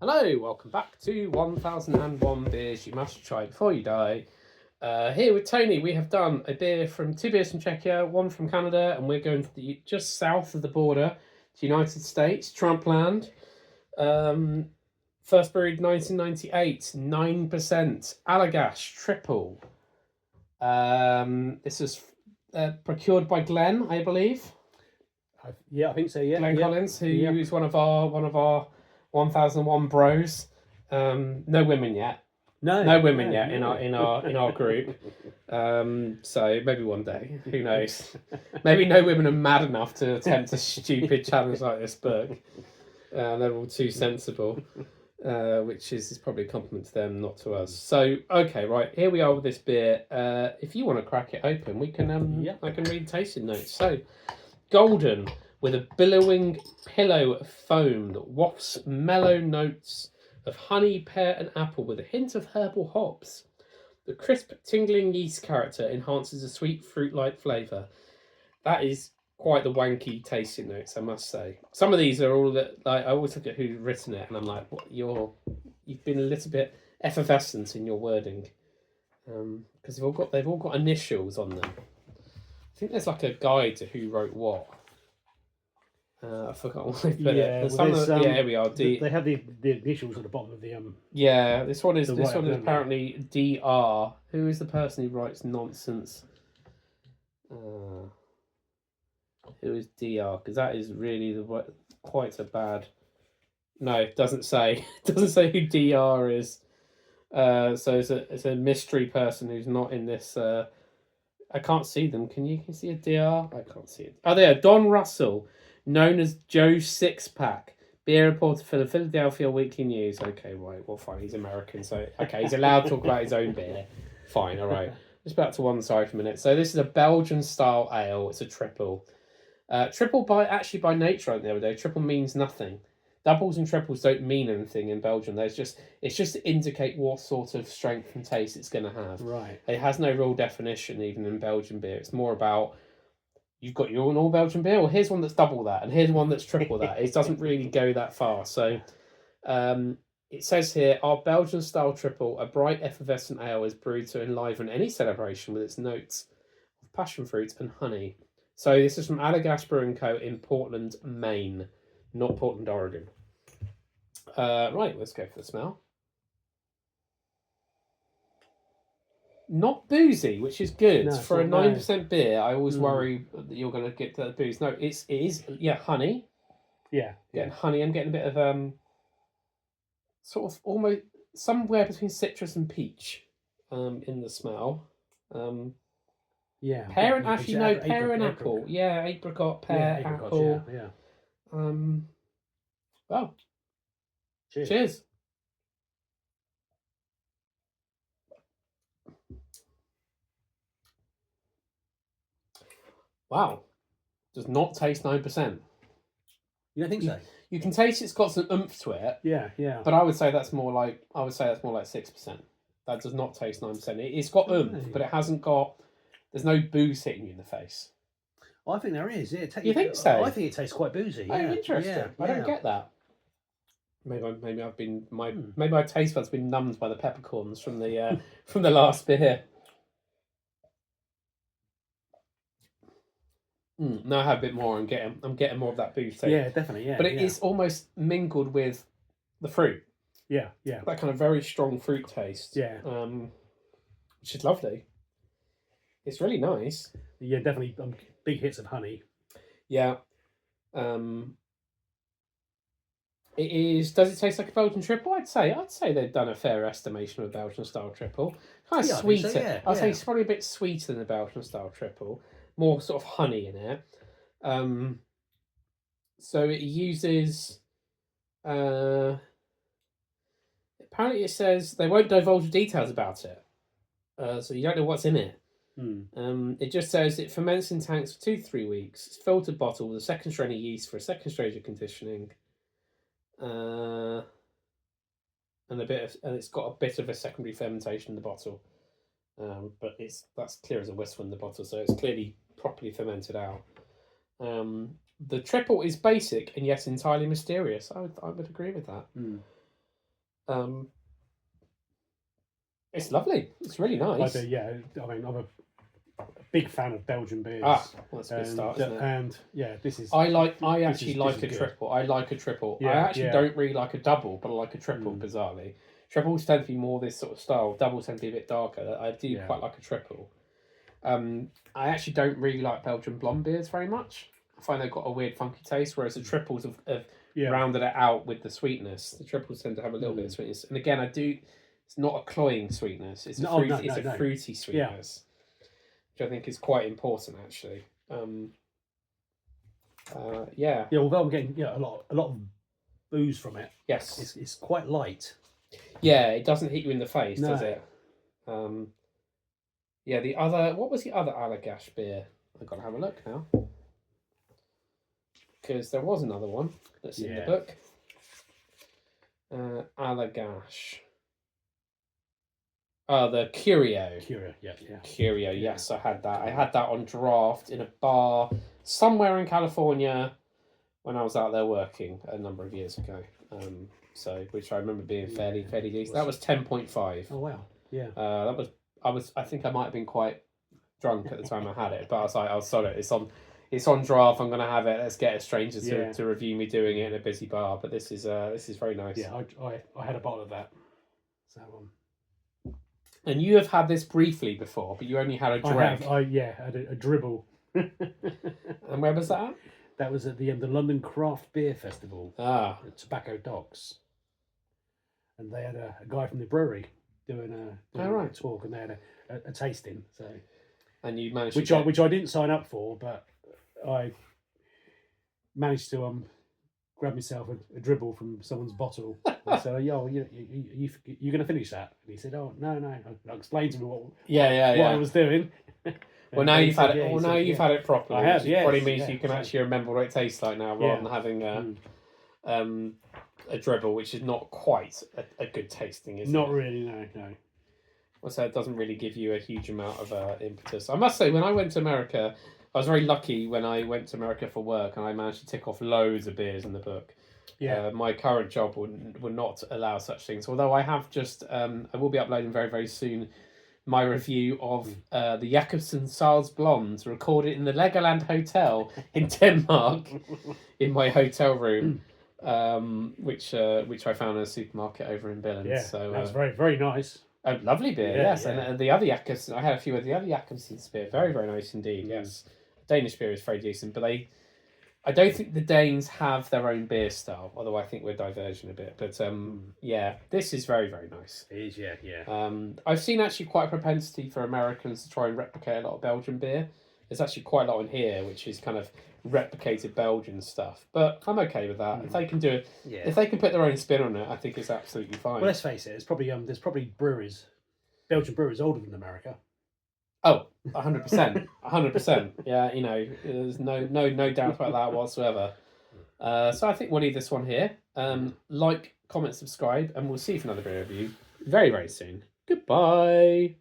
Hello, welcome back to 1001 Beers You Must Try Before You Die. Here with Tony, we have done two beers from Czechia, one from Canada, and we're going to just south of the border to United States, Trump land. First brewed 1998, 9%, Allagash Tripel. This is procured by Glenn, I believe. I think so. Yeah, Glenn Collins, who is one of our 1001 bros. No women yet. No women yet in our group. So maybe one day, who knows? Maybe no women are mad enough to attempt a stupid challenge like this book. They're all too sensible, which is probably a compliment to them, not to us. So okay, right, here we are with this beer. If you want to crack it open, we can. I can read tasting notes. So, golden, with a billowing pillow of foam that wafts mellow notes of honey, pear, and apple with a hint of herbal hops. The crisp, tingling yeast character enhances a sweet fruit-like flavour. That is quite the wanky tasting notes, I must say. Some of these are all that, like, I always look at who's written it, and I'm like, you've been a little bit effervescent in your wording, because they've all got initials on them. I think there's like a guide to who wrote what. I forgot what they put it. Here we are. They have the initials at the bottom of the Yeah, this one is apparently DR. Who is the person who writes nonsense? Who is DR? Because that is really quite a bad. No, it doesn't say. It doesn't say who DR is. So it's a mystery person who's not in this. I can't see them. Can you see a DR? I can't see it. Oh, there, Don Russell, known as Joe Sixpack, beer reporter for the Philadelphia Weekly News. Okay, right, well, fine, he's American, so okay, he's allowed to talk about his own beer. Fine, all right. Just back to one side for a minute. So this is a Belgian-style ale. It's a triple. Triple by nature, the other day. Triple means nothing. Doubles and triples don't mean anything in Belgium. It's just to indicate what sort of strength and taste it's going to have. Right. It has no real definition even in Belgian beer. It's more about, you've got your all Belgian beer. Well, here's one that's double that, and here's one that's triple that. It doesn't really go that far. So, it says here, our Belgian style triple, a bright effervescent ale, is brewed to enliven any celebration with its notes of passion fruit and honey. So this is from Allagash Brewing Co. in Portland, Maine, not Portland, Oregon. Right, let's go for the smell. Not boozy, which is good. For a 9% beer, I always worry that you're going to get that booze. No, it is, honey. Yeah. Getting honey. I'm getting a bit of sort of almost somewhere between citrus and peach in the smell. Yeah. Pear and actually no, pear and apple. Yeah, apricot, pear, apple. Yeah. Well. Cheers. Cheers. Wow. Does not taste 9%. You don't think so? You can taste it's got some oomph to it. Yeah. But I would say that's more like 6%. That does not taste 9%. It's got oomph, but it hasn't got. There's no booze hitting you in the face. I think there is. Yeah. You think so? I think it tastes quite boozy. Oh, interesting. Yeah. I don't get that. Maybe I've been maybe my taste buds been numbed by the peppercorns from the from the last beer. Now I have a bit more. I'm getting more of that booze taste. Yeah, definitely. Yeah, but it is almost mingled with the fruit. Yeah. That kind of very strong fruit taste. Yeah. Which is lovely. It's really nice. Yeah, definitely big hits of honey. Yeah. It is. Does it taste like a Belgian triple? I'd say they've done a fair estimation of a Belgian style triple. Kind of sweeter. So, I'd say it's probably a bit sweeter than a Belgian style triple. More sort of honey in it. So it uses. Apparently, it says they won't divulge details about it, so you don't know what's in it. It just says it ferments in tanks for 2 to 3 weeks. It's filtered bottle with a second strain of yeast for a second stage of conditioning. And it's got a bit of a secondary fermentation in the bottle, but that's clear as a whistle in the bottle, so it's clearly properly fermented out. The triple is basic and yet entirely mysterious. I would agree with that. It's lovely. It's really nice. I mean, I'm a big fan of Belgian beers. Well, that's a good start, isn't it? And yeah, this is. I actually like a good. triple. I like a triple. I Yeah, actually don't really like a double, but I like a triple. Bizarrely, triples tend to be more this sort of style. Doubles tend to be a bit darker. I do quite like a triple. I actually don't really like Belgian blonde beers very much. I find they've got a weird, funky taste, whereas the triples have rounded it out with the sweetness. The triples tend to have a little bit of sweetness, and again, it's not a cloying sweetness. It's a fruity sweetness, which I think is quite important actually. Yeah. Although I'm getting a lot of booze from it. Yes, it's quite light. Yeah, it doesn't hit you in the face, No. does it? The other. What was the other Allagash beer? I've got to have a look now. Because there was another one that's in the book. Allagash. Oh, the Curio. Curio, Curio, yes, I had that. I had that on draft in a bar somewhere in California when I was out there working a number of years ago. Which I remember being fairly decent. That was 10.5. Oh wow, yeah. I think I might have been quite drunk at the time I had it, but I was like, oh, sorry, it's on draft. I'm gonna have it. Let's get a stranger to review me doing it in a busy bar. But this is very nice. Yeah, I had a bottle of that. So and you have had this briefly before, but you only had a drink. I had a dribble. And where was that at? That was at the London Craft Beer Festival. At Tobacco Docks. And they had a guy from the brewery doing a talk, and they had a tasting. So, and you managed which I didn't sign up for, but I managed to grab myself a dribble from someone's bottle. I said, "Yo, you're going to finish that?" And he said, "Oh, no." I explained to him what I was doing. Well, now you've had it. You've had it properly. I have. Yes, probably means you can actually remember what it tastes like now, rather than having a dribble, which is not quite a good tasting, is it? Not really, no. Well, so it doesn't really give you a huge amount of impetus. I must say, when I went to America, I was very lucky when I went to America for work, and I managed to tick off loads of beers in the book. Yeah. My current job would not allow such things. Although I have just, I will be uploading very, very soon my review of the Jacobsen Sals Blondes, recorded in the Legoland Hotel in Denmark, in my hotel room, which I found in a supermarket over in Billund. Yeah, so that's very, very nice. A lovely beer, yes. Yeah. And the other Jacobsen, I had a few of the other Jacobsen's beer, very, very nice indeed, yes. Danish beer is very decent, but I don't think the Danes have their own beer style, although I think we're diverging a bit. But this is very, very nice. It is, yeah. I've seen actually quite a propensity for Americans to try and replicate a lot of Belgian beer. There's actually quite a lot in here, which is kind of replicated Belgian stuff. But I'm okay with that. If they can do it, if they can put their own spin on it, I think it's absolutely fine. Well, let's face it. There's probably Belgian breweries older than America. Oh, 100%, 100%. Yeah, there's no doubt about that whatsoever. So I think we'll leave this one here. Like, comment, subscribe, and we'll see you for another beer review very, very soon. Goodbye.